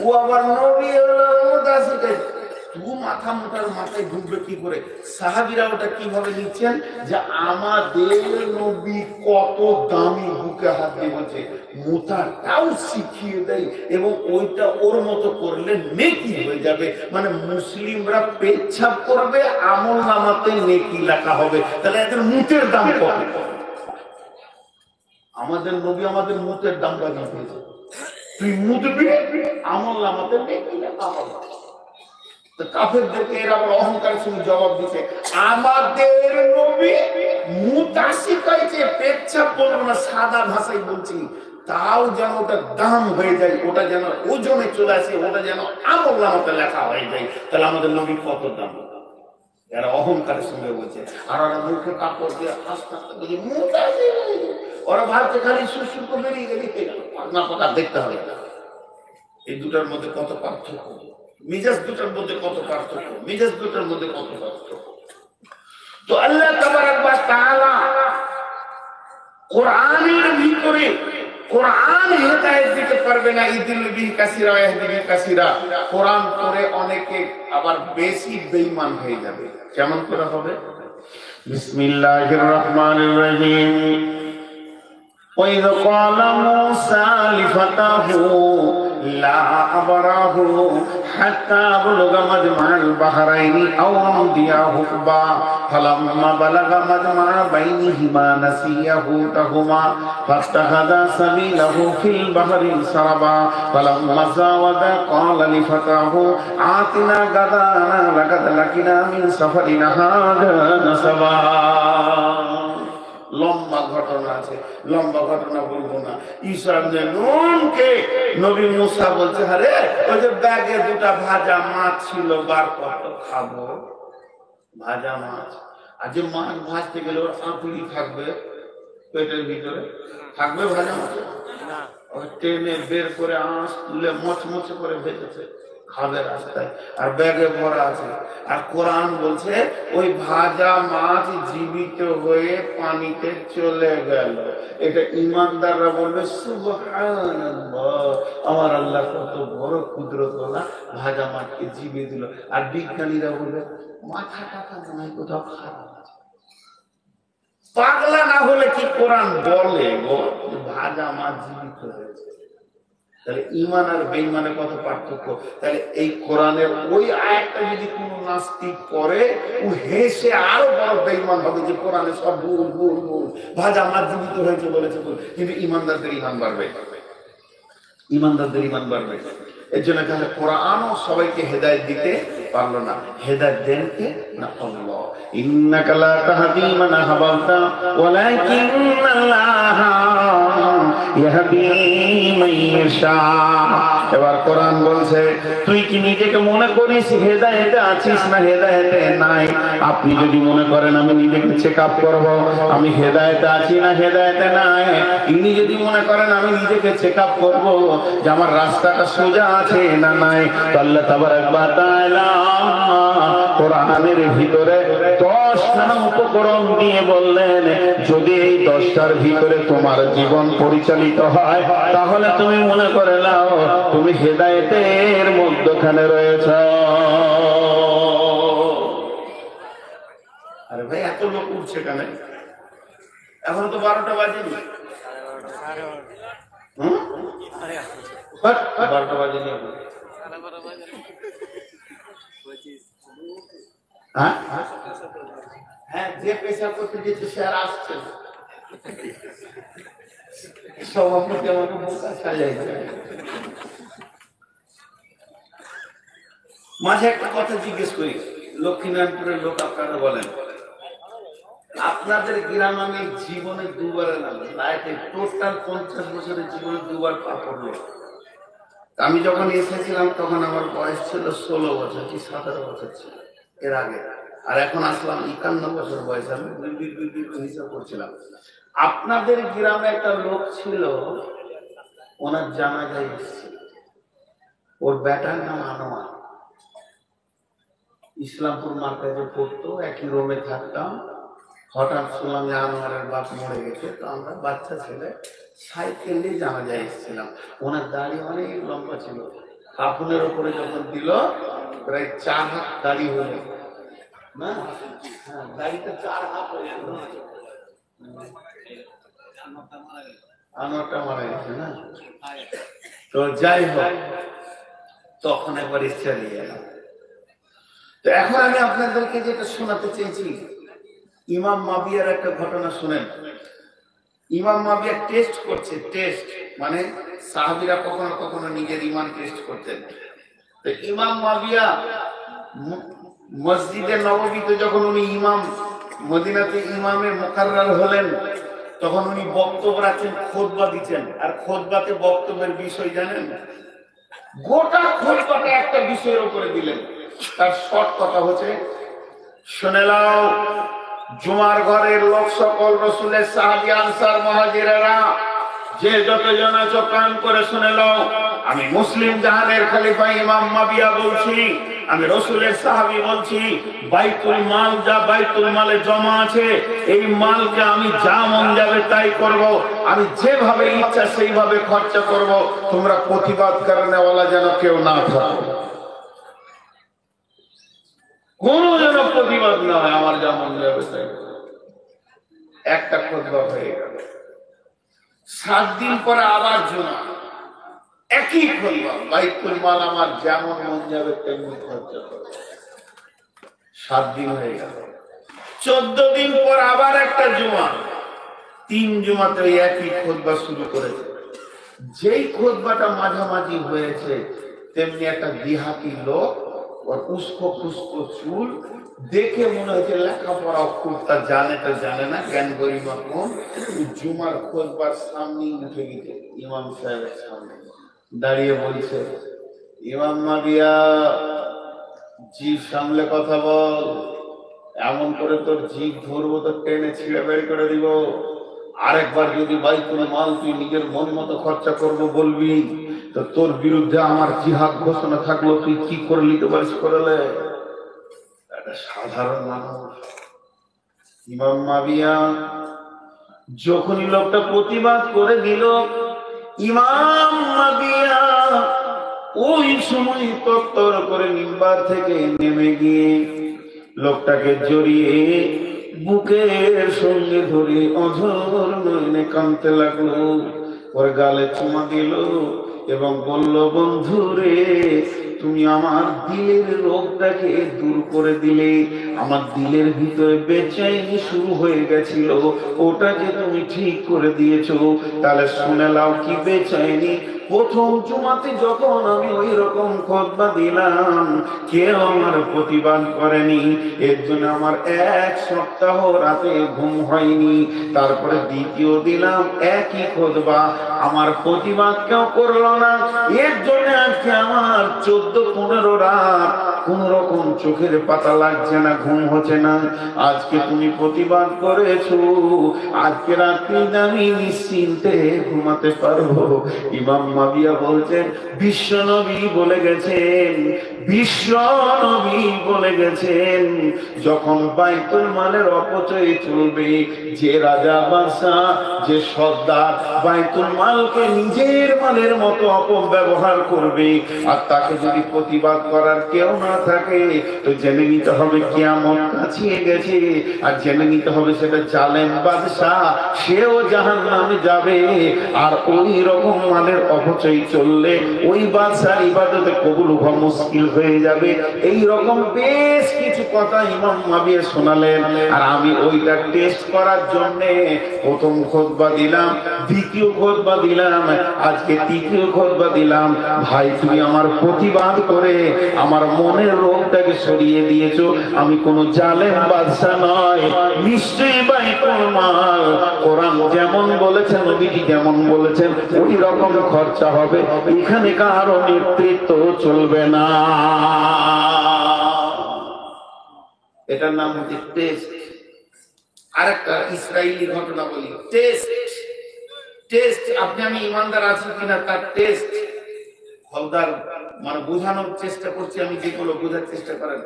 ও আবার নবী হলো, মুতা শিখাইছে। তুই মাথা মোটার মাথায় ঢুকবে কি করে? সাহাবীরা ওটা কিভাবে নিচ্ছেন যে আমাদের নবী কত দামি, বুকে হাত দিয়ে বলছে মোতাটাও শিখিয়ে দেয়, এবং ওইটা ওর মতো করলে নেকি হয়ে যাবে। মানে মুসলিমরা পেচ্ছাপ করবে, আমল নামাতে নেকি লেখা হবে। তাহলে এদের মুতের দাম কত? আমাদের নবী আমাদের মুতের দাম বাড়িয়ে দিয়েছে। তুই মুতবি, আমল নামাতে নেকি লেখা হবে। কাফেরদেরকে এরা আবার অহংকারের সঙ্গে জবাব দিতে, আমাদের নবী মুতা শিখাইছে, পেচ্ছাপ বলবো না, সাদা ভাষায় বলছি, তাও যেন ওটা দাম হয়ে যায়, ওটা যেন ওজনে চলে আসে, ওটা যেন আমল নামাতে লেখা হয়ে যায়। তাহলে আমাদের নবী কত দাম? এরা অহংকারের সঙ্গে বলছে। আর ওরা মুখে কাপড় দিয়ে হাসতে হাসতে বলছে মুতা শিখাইছে। ওরা ভাবছে খালি সুসুর করে বেরিয়ে গেলে না, কথা দেখতে হবে। এই দুটার মধ্যে কত পার্থক্য, মিজাজ দুটার মধ্যে কত পার্থক্য, মিজাজ দুটার মধ্যে কত পার্থক্য। তো আল্লাহ তাবারক ওয়া তাআলা কোরআনের ভিতরে, কোরআন হেদায়েত দিতে পারবে না, ইদিল বিহি কাসিরা ওয়া ইয়াহদি বিহি কাসিরা। কোরআন পড়ে অনেকে আবার বেশি বেঈমান হয়ে যাবে। কেমন করে হবে? বিসমিল্লাহির রাহমানির রহিম। وَإِذْ قَالَ مُوسَى لِفَتَاهُ لَا أَبْرَحُ حَتَّى أَبْلُغَ مَجْمَعَ الْبَحْرَيْنِ أَوْ أَمْضِيَ حُقْبًا فَلَمَّا بَلَغَ مَجْمَعَ بَيْنِهِمَا نَسِيَ حُوتَهُمَا فَاتَّخَذَ سَبِيلَهُ فِي الْبَحْرِ سَرَبًا فَلَمَّا جَاوَزَا قَالَ لِفَتَاهُ آتِنَا غَدَاءَنَا لَقَدْ لَقِينَا مِنْ سَفَرِنَا هَذَا نَصَبًا। লম্বা ঘটনা আছে, লম্বা ঘটনা বলবো না। ঈসা ইবনে নূনকে নবী মুসা বলছে, আরে ওই যে ব্যাগে দুটা ভাজা মাছ ছিল, বার কত খাবো ভাজা মাছ। আর যে মাছ ভাজতে গেলে ওর আঁতুড়ি থাকবে পেটের ভিতরে, থাকবে ভাজা মাছ, টেনে বের করে আঁশ তুলে মচমচে করে ভেজেছে, খাবে রাস্তায়, আর ব্যাগে ভরা আছে। আর কোরআন বলছে ওই ভাজা মাছ জীবিত হয়ে পানিতে চলে গেল। এটা ইমানদাররা বলবে সুবহানাল্লাহ, আমার আল্লাহ কত বড় কুদরত, ভাজা মাছকে জীবিয়ে দিল। আর বিজ্ঞানীরা বলবে মাথা টাকা নয়, কোথাও খারাপ আছে। পাগলা না হলে কি কোরআন বলে গো ভাজা মাছ জীবিত হয়েছে? তাহলে ঈমান আর বেঈমানের কত পার্থক্য। তাহলে এই কোরআনের ওই আয়াতটা যদি কোনো নাস্তিক পড়ে, ও হেসে আরো বড় বেঈমান হবে যে কোরআনে সব ভুল ভুল ভুল, ভাজা মাছ জীবিত হয়েছে বলেছে ভুল। কিন্তু ঈমানদারদের ঈমান বাড়বে, ঈমানদারদের ঈমান বাড়বে। এর জন্য তাহলে কোরআনও সবাইকে হেদায়েত দিতে পারলো না, হেদায়েত দেন কে? না আল্লাহ। ইন্নাকা লা তাহদি মান আহবাবতা ওয়ালাকিন্নাল্লাহ ইয়াহদি মান ইয়াশা। এবার কোরআন বলছে, তুই কি নিজেকে মনে করিস হেদায়েতে আছিস না হেদায়েতে নাই? আপনি যদি মনে করেন আমি নিজেকে চেক আপ করবো, আমি হেদায়েতে আছি না হেদায়েতে নাই, ইনি যদি মনে করেন আমি নিজেকে চেক আপ করবো যে আমার রাস্তাটা সোজা আছে না নাই, আল্লাহ তাবারক ওয়া তাআলা কোরআনের ভিতরে 10খানা উপকরণ দিয়ে বললেন, যদি এই 10টার ভিতরে তোমার জীবন পরিচালিত হয় তাহলে তুমি মনে করে নাও তুমি হেদায়েতের মধ্যখানে রয়েছ। আরে ভাই এত লোক উঠছে কেন? এখন তো 12টা বাজেনি। 12টা বাজেনি। হ্যাঁ, যে পেশা করতে যেতে সে আর আসছে সভাপতি আমাকে বোকা সাজাইছে। মাঝে একটা কথা জিজ্ঞেস করি, লক্ষ্মীনারায়ণপুরের লোক আপনারা বলেন, আপনাদের গ্রাম আমি জীবনে দুবারে নামলাম, টোটাল 50 বছরের জীবনে দুবার পা পড়লো। আমি যখন এসেছিলাম তখন আমার বয়স ছিল 16 বছর কি 17 বছর ছিল এর আগে, আর এখন আসলাম 51 বছর বয়স। আমি হিসাব করছিলাম। আপনাদের গ্রামে একটা লোক ছিল, ওনার জানাজায় এসেছিল, ওর বেটার নাম আনোয়ার, ইসলামপুর মার্কেটে পড়তো, একই রুমে থাকতাম। হঠাৎ শুনলাম যে আনোয়ারের বাপ মরে গেছে, তো আমরা বাচ্চা ছেলে সাইকেল নিয়ে জানাজায় এসেছিলাম। ওনার দাড়ি অনেক লম্বা ছিল, কাপড়ের উপরে যখন দিল প্রায় 4 হাত দাড়ি হলো না, হ্যাঁ দাড়িটা 4 হাত হয়ে গেল। আনোয়ারটা মারা গেছে না, তো যাই হোক, তখন একবার ইচ্ছা নিয়ে এলাম। তো এখন আমি আপনাদেরকে যেটা শোনাতে চেয়েছি, ইমাম মাবিয়ার একটা ঘটনা শুনেন। ইমাম মাবিয়া টেস্ট করছে, টেস্ট মানে সাহাবীরা কখনো কখনো নিজের ঈমান টেস্ট করতেন। তো ইমাম মাবিয়া মসজিদে নববীতে যখন উনি ইমাম, মদিনাতে ইমামে মুকাররার হলেন, তখন উনি বক্তব্য রাখছেন, খুতবা দিচ্ছেন। আর খুতবাতে বক্তব্যের বিষয় জানেন, গোটা খুতবাটা একটা বিষয়ের উপরে দিলেন। তার শর্ট কথা হচ্ছে, শুনে নাও জুমার ঘরের লোক সকল, রসুলের সাহাবী আনসার মুহাজিরেরা যে যতজন আছো কান করে শুনে নাও, আমি মুসলিম জাহানের খলিফা ইমাম মাবিয়া বলছি, আমি রসুলের সাহাবী বলছি, বাইতুল মাল যা বাইতুল মালে জমা আছে, এই মালকে আমি যা মন যাবে তাই করব, আমি যেভাবে ইচ্ছা সেইভাবে খরচা করব, তোমরা প্রতিবাদ করেনেওয়ালা যেন কেউ না থাকে, কোন যেন প্রতিবাদ না হয়, আমার যা মন যাবে তাই। একটা খুতবা হয়ে গেল। 7 দিন পরে আবার জুমা, একই খুতবা, বাইতুল মাল আমার যেমন মন যাবে তেমনি খরচা করব। 7 দিন হয়ে গেল। 14 দিন পর আবার একটা জুমা, 3 জুমাতে ওই একই খুতবা শুরু করেছে। যেই খুতবাটা মাঝামাঝি হয়েছে, তেমনি একটা দিহাতি লোক, ওর উস্কো খুস্কো চুল, দেখে মনে হচ্ছে লেখাপড়া খুব তা জানে, তা জানে না, জ্ঞান গরিমা কম, জুমার খুতবার সামনে উঠে গেছে ইমাম সাহেবের সামনে, দাঁড়িয়ে বলছে, ইমাম মাবিয়া জিভ সামলে কথা বল, এমন করে তোর জিভ ধরবো তো টেনে ছিঁড়ে বের করে দিব, আরেকবার যদি বাইতুল মাল তুই নিজের মন মতো খরচা করবো বলবি, তো তোর বিরুদ্ধে আমার জিহাদ ঘোষণা থাকলো, তুই কি করে নিতে পারিস করলে। একটা সাধারণ মানুষ ইমাম মাবিয়া যখনই লোকটা প্রতিবাদ করে দিল, ইমাম মাবিয়া ওই সময় তত্তর করে মিম্বার থেকে নেমে গিয়ে লোকটাকে জড়িয়ে বুকের সঙ্গে ধরে অঝর নয়নে কাঁদতে লাগলো, ওর গালে চুমা দিল এবং বলল, বন্ধু রে, তুমি আমার দিলের রোগটাকে দূর করে দিলে, আমার দিলের ভিতরে বেচैनी শুরু হয়ে গেছিল, ওটাকে তুমি ঠিক করে দিয়েছো। তাহলে শুনে নাও কি বেচैनी। প্রথম জুমাতে যখন আমি ওই রকম খুতবা দিলাম, কেউ আমার প্রতিবাদ করেনি, এর জন্য আমার 1 সপ্তাহ রাতে ঘুম হয়নি। তারপরে দ্বিতীয় দিলাম একই খুতবা, আমার প্রতিবাদ কেউ করলো না, এর জন্য আজকে আমার 14-15 রাত কোন রকম চোখের পাতা লাগছে না, ঘুম হচ্ছে না। আজকে তুমি প্রতিবাদ করেছো, আজকে রাত্রি আমি নিশ্চিন্তে ঘুমাতে পারবো। ইমাম মাবিয়া বলছেন, বিশ্বনবী বলে গেছেন, বিশ্বনবী বলে গেছেন, যখন বাইতুল মালের অপচয় চলবে, যে রাজা বাদশা, যে সর্দার বাইতুল মালকে নিজের মালের মতো অপব্যবহার করবে, আর তাকে যদি প্রতিবাদ করার কেউ না না থাকে তো জেনে নিতে হবে কিয়ামত কাছে গেছে, আর জেনে নিতে হবে সেটা জালেম বাদশা, সেও জাহান্নামে যাবে। আর ওই রকম মানের অপচয় চললে ওই বাদশার ইবাদতে কবুল হওয়া মুশকিল হয়ে যাবে। এই রকম বেশ কিছু কথা ইমাম মাবিয়ে শোনালেন, আর আমি ওইটা টেস্ট করার জন্য প্রথম খুতবা দিলাম, দ্বিতীয় খুতবা দিলাম, আজকে তৃতীয় খুতবা দিলাম। ভাই তুমি আমার প্রতিবাদ করে আমার মনের রোগটাকে সরিয়ে দিয়েছো। আমি কোন জালেম বাদশা নয়, নিশ্চয়ই বাইতুল মাল কোরআন যেমন বলেছেন, নবীজি যেমন বলেছেন ওই রকম খরচা হবে। এখানে কারো নেতৃত্ব চলবে না। এটার নাম হচ্ছে টেস্ট। আরেকটা ইসরায়েলি ঘটনা বলি, টেস্ট। টেস্ট আপনি আমি ইমানদার আছি কিনা তার টেস্ট। হলদার মানে বোঝানোর চেষ্টা করছি আমি, যেগুলো বোঝার চেষ্টা করেন।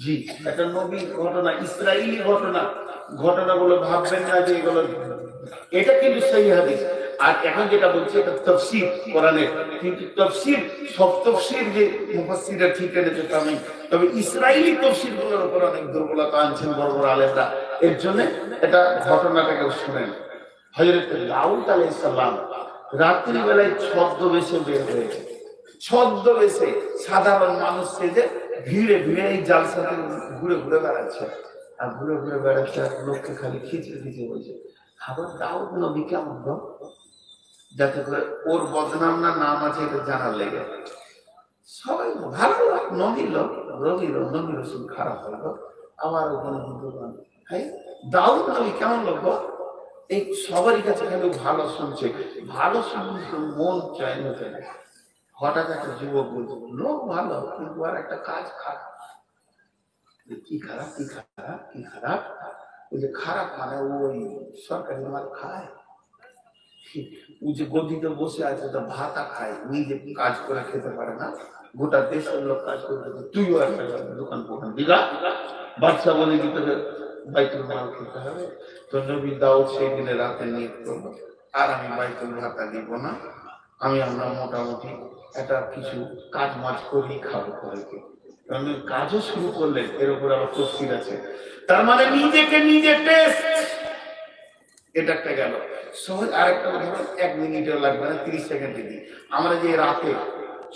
জি, একটা নবীর ঘটনা, ইসরায়েলি ঘটনা। ঘটনাগুলো ভাববেন না যে এগুলো, এটা কিন্তু সহিহ হাদিস। আর এখন যেটা বলছি এটা তাফসীর কোরআনের, কিন্তু তাফসীর সব তাফসীর যে মুফাসসিররা ঠিক এনেছে তা নেই। তবে ইসরায়েলি তাফসীরগুলোর উপর অনেক দুর্বলতা আনছেন বড় বড় আলেমরা। এর জন্য এটা ঘটনাটাকে শুনেন। হযরত দাউদ আলাইহিস সালাম রাত্রিবেলায় ছদ্মবেশে বের হয়েছে। ছদ্মবেশে সাধারণ মানুষ সেজে ভিড়ে ভিড়ে এই জালসাতে ঘুরে ঘুরে বেড়াচ্ছে। আর ঘুরে ঘুরে বেড়াচ্ছে, লোককে খালি খিচে খিচে বলছে, খাবার দাউদ নবী কেমন লোক, যাতে করে ওর বদনাম না নাম আছে এটা জানার লেগে। সবাই ভালো লোক, নবী লোক, নবী রসুল খারাপ হলো আমার ওখানে দাউদ নবী কেমন লোক, এই সবারই কাছে খালি ভালো শুনছে, ভালো শুনছে, মন চায় হতে না। হঠাৎ একটা যুবক বলছে, লোক ভালো কিন্তু আর একটা কাজ খারাপ। কি খারাপ, কি খারাপ, কি খারাপ? ওই যে খারাপ মানে ওই সরকারি মাল খায়, ও যে গদিতে বসে আছে তা ভাতা খায়, নিজে কাজ করে খেতে পারে না, গোটা দেশের লোক কাজ করে, তুইও একটা দোকান ফোকান দিলা, বাচ্চা বলে দিতে বাইতুল মাল খেতে হবে। তো নবী দাউদ সেই দিনে রাতে নিয়ত করলো, আর আমি বাইতুল ভাতা দিব না, আমরা মোটামুটি একটা কিছু কাজ মাজ করি, খাবো করে। কাজও শুরু করলেন, এর উপর আবার তফসিল আছে। তার মানে নিজেকে নিজে টেস্ট, এটা একটা গেল সহজ। আরেকটা উদাহরণ 1 মিনিটও লাগবে না, 30 সেকেন্ডে দিই। আমরা যে রাতে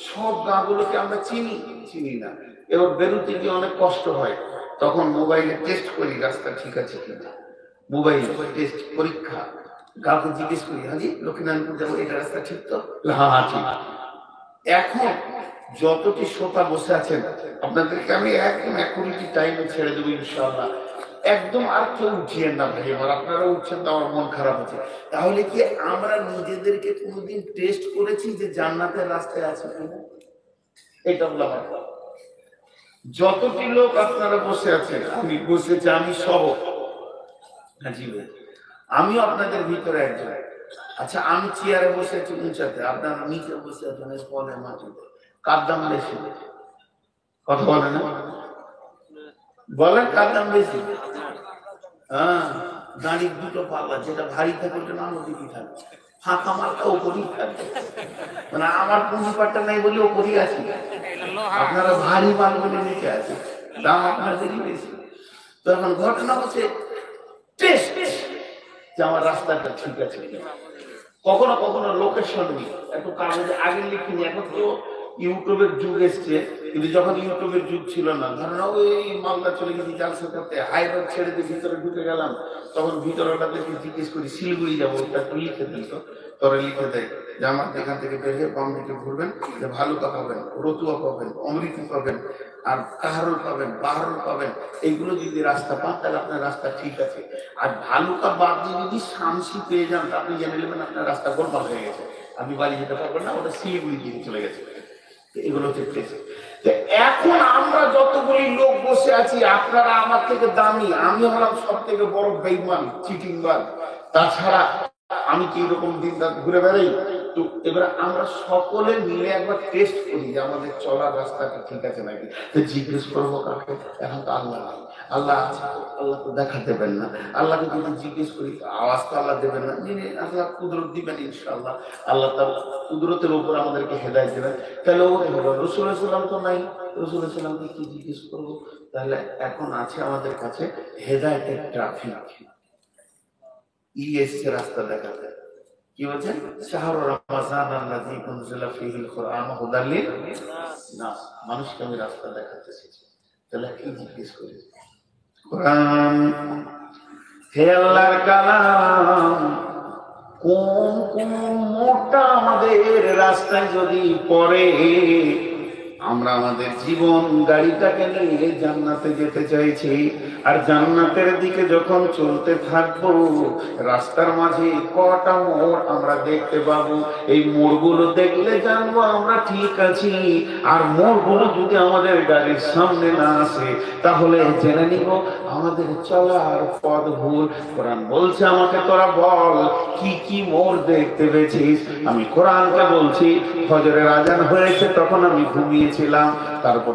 সব গাঁগুলোকে আমরা চিনি না, এবার বেরোতে গিয়ে অনেক কষ্ট হয়, তখন মোবাইলে টেস্ট করি রাস্তা ঠিক আছে কিনা। মোবাইল টেস্ট পরীক্ষা, কাউকে জিজ্ঞেস করি, হাজি লক্ষ্মীনারায়ণপুর যাবো, এটা রাস্তা ঠিক তো? হ্যাঁ ঠিক। এখন যতটি শ্রোতা বসে আছেন আপনাদেরকে আমি একদম অ্যাকুরেট টাইমে ছেড়ে দেবো ইনশাআল্লাহ। একদম আর কেউ উঠিয়েন না ভাই আমার, আপনারা উঠছেন তো আমার মন খারাপ হচ্ছে। তাহলে কি আমরা নিজেদেরকে কোনোদিন টেস্ট করেছি যে জান্নাতের রাস্তায় আছে কিনা? এটা হলো আমার। যতটি লোক আপনারা বসে আছেন, আমি বসেছি, আমি সহ, আমিও আপনাদের ভিতরে একজন। আচ্ছা, আমি চেয়ারে বসে আছি উঁচাতে, আপনারা নিচে বসে আছেন স্পনের মাটিতে, কার দাম বেশি? কথা বলে না, বলেন কার দাম বেশি? হ্যাঁ, দাঁড়িয়ে দুটো পাল্লা, যেটা ভারী থাকে ওটা নাম দিকে থাকে, ফাঁকা মালটা ওপরই থাকে। মানে আমার পুঁজিপাটটা নাই বলে ওপরই আছে, আপনারা ভারী মাল বলে নিচে আছে, দাম আপনাদেরই বেশি। তো এখন ঘটনা হচ্ছে টেস্ট যে আমার রাস্তাটা ঠিক আছে। কখনো কখনো লোকেশন নিই, একটু কাগজে আগে লিখিনি, এখন তো ইউটিউবের যুগ এসছে, কিন্তু যখন ইউটিউবের যুগ ছিল না, ধরেন ওই মালদা চলে গেছি জালসা করতে, হাইরোড ছেড়ে দিয়ে ভিতরে ঢুকে গেলাম, তখন ভিতরটাদেরকে জিজ্ঞেস করি শিলিগুড়ি যাবো, ওটা একটু লিখে দিই, তো তোরা লিখে দেয় যে আমার এখান থেকে বেরিয়ে বাম দিকে ঘুরবেন, যে ভালুকা পাবেন, রতুয়া পাবেন, অমৃতি পাবেন, আর কাহারুল পাবেন, বাহারুল পাবেন। এইগুলো যদি রাস্তা পান তাহলে আপনার রাস্তা ঠিক আছে। আর ভালুকা বাদ দিয়ে যদি শামসি পেয়ে যান তা আপনি জেনে নেবেন আপনার রাস্তা গোলমাল হয়ে গেছে, আপনি বাড়ি যেতে পারবেন না, ওটা শিলিগুড়ি দিকে চলে গেছে। এগুলো হচ্ছে এখন আমরা যতগুলি লোক বসে আছি, আপনারা আমার থেকে দামি, আমি হলাম সব থেকে বড় বেঈমান, চিটিংবাজ। তাছাড়া আমি কি এরকম দিন রাত ঘুরে বেড়াই? তো এবার আমরা সকলে মিলে একবার টেস্ট করি যে আমাদের চলার রাস্তাটা ঠিক আছে নাকি। তো জিজ্ঞেস করবো কাকে? এখন তো আল্লাহ নাই, আল্লাহ আছে তো, আল্লাহ তো দেখা দেবেন না। আল্লাহকে যদি জিজ্ঞেস করি আওয়াজ তো আল্লাহ দেবেন না, যিনি আল্লাহ কুদরত দিবেন ইনশাআল্লাহ, আল্লাহ তার কুদরতের উপর আমাদেরকে হেদায়েত দেবেন। তাহলে ও রাসূলুল্লাহ সাল্লাল্লাহু আলাইহি ওয়াসাল্লাম তো নাই, রাসূলুল্লাহ সাল্লাল্লাহু আলাইহি ওয়াসাল্লামকে কি জিজ্ঞেস করবো? তাহলে এখন আছে আমাদের কাছে হেদায়েতের ট্রাফিক, এসছে রাস্তা দেখাতে। কি বলছেন? শাহরু রমাজান আল্লাযী উনজিলা ফীহিল কুরআন হুদাল লিন-নাস, মানুষকে আমি রাস্তা দেখাতে এসেছি। তাহলে কি জিজ্ঞেস করি? কোরআন হে আল্লাহর কালাম, কোন কোন মোটা আমাদের রাস্তায় যদি পড়ে, আমরা আমাদের জীবন গাড়িটাকে নিয়ে জান্নাতে যেতে চাইছি। আর জান্নাতের দিকে যখন চলতে থাকবো, রাস্তার মাঝে কটা মোড় আমরা দেখতে পাবো। এই মোড়গুলো দেখলে জানবো আমরা ঠিক আছি। আর মোড়গুলো যদি আমাদের গাড়ির সামনে না আসে, তাহলে জেনে নিব আমাদের চলার পথ ভুল। কোরআন বলছে আমাকে তোরা বল কি কি মোড় দেখতে পেয়েছিস। আমি কোরআনকে বলছি ফজরের আজান হয়েছে, তখন আমি ঘুমিয়েছিলাম। তারপর